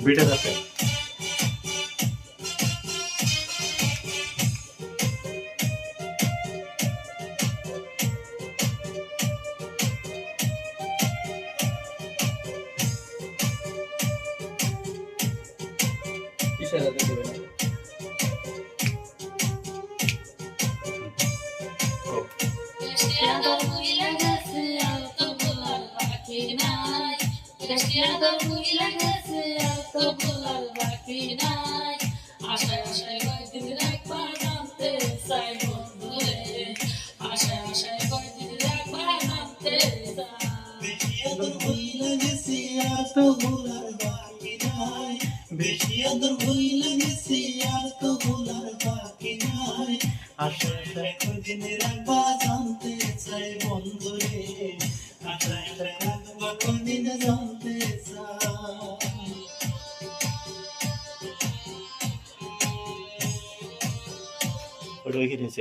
বিটের আছে। ইশারা দিয়ে দেবেন। আশায় আশায় কয়দিন রাখবা নামতে চাই বন্ধুরে, আশায় আশায় কয়দিন রাখবা নামতে চাই। বেশি আদর হইলা গেছি আর তো ভোলার বাকি নাই, বেশি আদর হইলা গেছি আর তো ভোলার বাকি নাই। আশা আশায় কয়দিন রাখবা জানতে চাই বন্ধুরে, আশা আশায় রাখবা কয়দিন জানতে চাই। ওটা রেখে দিয়েছে।